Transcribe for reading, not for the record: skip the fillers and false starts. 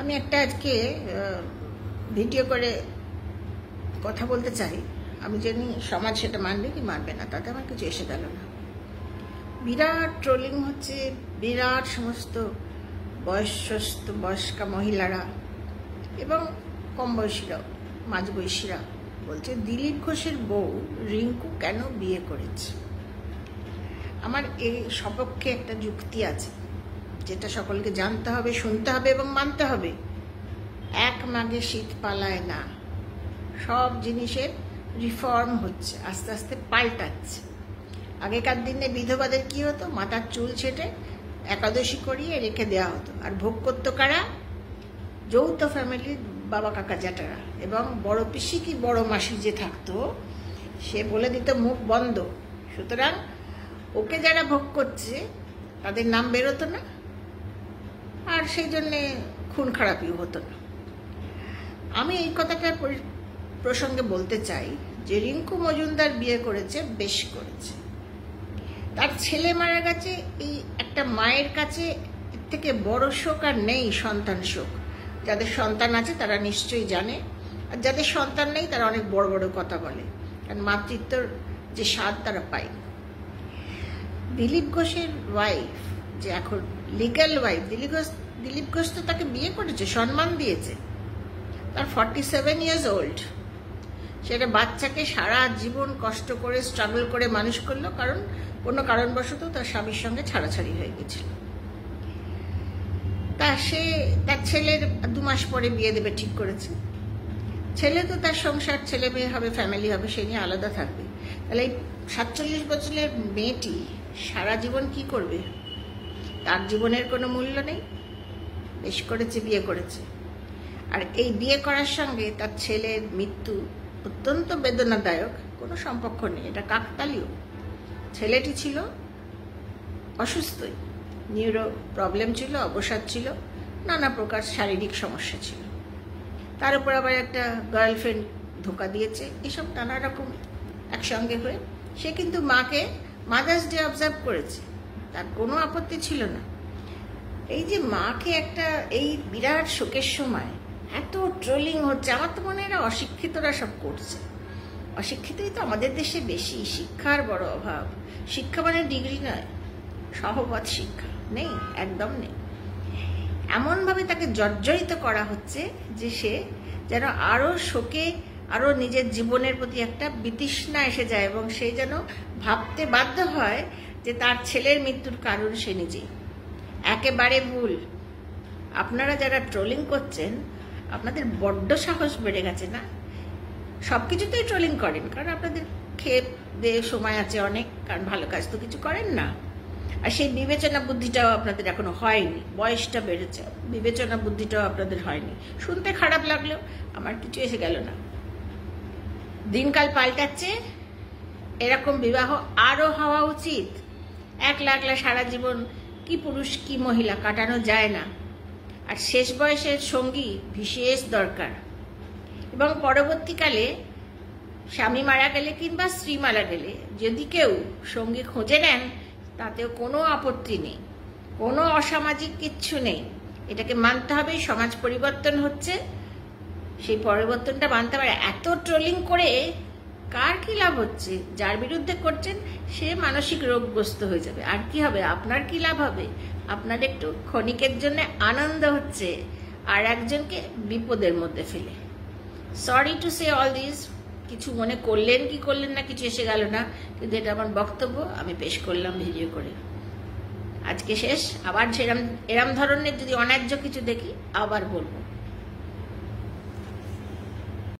আমি একটা আজকে ভিডিও করে কথা বলতে চাই। আমি জানি সমাজ সেটা মানবে কি মানবে না, তাতে আমার কিছু এসে গেল না। বিরাট ট্রোলিং হচ্ছে, বিরাট সমস্ত বয়স্কা মহিলারা এবং কম বয়সীরাও, মাঝবয়সীরা বলছে দিলীপ ঘোষের বউ রিঙ্কু কেন বিয়ে করেছে। আমার এই সপক্ষে একটা যুক্তি আছে, যেটা সকলকে জানতে হবে, শুনতে হবে এবং মানতে হবে। এক মাঘে শীত পালায় না, সব জিনিসের রিফর্ম হচ্ছে, আস্তে আস্তে পাল্টাচ্ছে। আগেকার দিনে বিধবাদের কি হতো, মাথার চুল ছেটে একাদশী করিয়ে রেখে দেওয়া হতো, আর ভোগ করতো কারা? যৌথ ফ্যামিলির বাবা কাকা জ্যাঠারা, এবং বড় পিসি কি বড় মাসি যে থাকতো সে বলে দিত মুখ বন্ধ, সুতরাং ওকে যারা ভোগ করছে তাদের নাম বেরোতো না, আর সেই জন্যে খুন খারাপিও হতো না। আমি এই কথাটা প্রসঙ্গে বলতে চাই যে রিঙ্কু মজুমদার বিয়ে করেছে, বেশ করেছে। তার ছেলে মারা গেছে, এই একটা মায়ের কাছে এর থেকে বড় শোক আর নেই, সন্তান শোক। যাদের সন্তান আছে তারা নিশ্চয়ই জানে, আর যাদের সন্তান নেই তারা অনেক বড় বড় কথা বলে, কারণ মাতৃত্বর যে স্বাদ তারা পায়। দিলীপ ঘোষের ওয়াইফ, যে এখন লিগ্যাল ওয়াইফ, দিলীপ ঘোষ তো তাকে বিয়ে করেছে, সম্মান দিয়েছে। তার 47 years old, সেটা বাচ্চাকে সারা জীবন কষ্ট করে স্ট্রাগল করে মানুষ করলো, কারণ কোনো কারণবশত তার স্বামীর সঙ্গে ছাড়াছাড়ি হয়ে গেছিল। তা সে তার ছেলের 2 মাস পরে বিয়ে দেবে ঠিক করেছে। ছেলে তো তার সংসার, ছেলে মেয়ে হবে, ফ্যামিলি হবে, সে নিয়ে আলাদা থাকবে। তাহলে এই 47 বছরের মেয়েটি সারা জীবন কি করবে? তার জীবনের কোনো মূল্য নেই। বেশ করেছে, বিয়ে করেছে। আর এই বিয়ে করার সঙ্গে তার ছেলের মৃত্যু অত্যন্ত বেদনাদায়ক, কোনো সম্পর্ক নেই, এটা কাকতালীয়। ছেলেটি ছিল অসুস্থই, নিউরো প্রবলেম ছিল, অবসাদ ছিল, নানা প্রকার শারীরিক সমস্যা ছিল। তার উপর আবার একটা গার্লফ্রেন্ড ধোকা দিয়েছে, এসব নানা রকম একসঙ্গে হয়ে সে কিন্তু মাকে মাদার্স ডে অবজার্ভ করেছে, তার কোনো আপত্তি ছিল না। এই যে মাকে একটা এই বিরাট শোকের সময় এত ট্রোলিং হচ্ছে, আমার তো মনে হয় এরা অশিক্ষিতরা সব করছে। অশিক্ষিতই তো আমাদের দেশে বেশি, শিক্ষার বড় অভাব। শিক্ষা মানে ডিগ্রি নয়, সহবত শিক্ষা নেই, একদম নেই। এমনভাবে তাকে জর্জরিত করা হচ্ছে যে সে যেন আরও শোকে, আরও নিজের জীবনের প্রতি একটা বিতৃষ্ণা এসে যায়, এবং সে যেন ভাবতে বাধ্য হয় যে তার ছেলের মৃত্যুর কারণ সে নিজেই। একেবারে ভুল। আপনারা যারা ট্রোলিং করছেন, আপনাদের বড্ড সাহস বেড়ে গেছে না? সব কিছুতেই ট্রোলিং করেন, কারণ আপনাদের খেয়ে দিয়ে সময় আছে অনেক, কারণ ভালো কাজ তো কিছু করেন না। আর সেই বিবেচনা বুদ্ধিটাও আপনাদের এখনো হয়নি, বয়সটা বেড়েছে, বিবেচনা বুদ্ধিটাও আপনাদের হয়নি। শুনতে খারাপ লাগলেও আমার কিছু এসে গেল না। দিনকাল পাল্টাচ্ছে, এরকম বিবাহ আরও হওয়া উচিত। একলা সারা জীবন কি পুরুষ কি মহিলা কাটানো যায় না, আর শেষ বয়সের সঙ্গী বিশেষ দরকার। এবং পরবর্তীকালে স্বামী মারা গেলে কিংবা স্ত্রী মারা গেলে যদি কেউ সঙ্গী খুঁজে নেন, তাতেও কোনো আপত্তি নেই, কোনো অসামাজিক কিচ্ছু নেই। এটাকে মানতে হবে, সমাজ পরিবর্তন হচ্ছে, সেই পরিবর্তনটা মানতে পারে। এত ট্রোলিং করে কার কি লাভ হচ্ছে? যার বিরুদ্ধে করছেন সে মানসিক রোগগ্রস্ত হয়ে যাবে, আর কি হবে? আপনার কি লাভ হবে? আপনার একটু ক্ষণিকের জন্য আনন্দ হচ্ছে, আর একজনকে বিপদের মধ্যে ফেলে। Sorry to say all this. কিছু মনে করলেন কি করলেন না, কিছু এসে গেল না, কিন্তু এটা আমার বক্তব্য, আমি পেশ করলাম ভিডিও করে। আজকে শেষ। আবার এরম ধরনের যদি অন্যায্য কিছু দেখি আবার বলবো।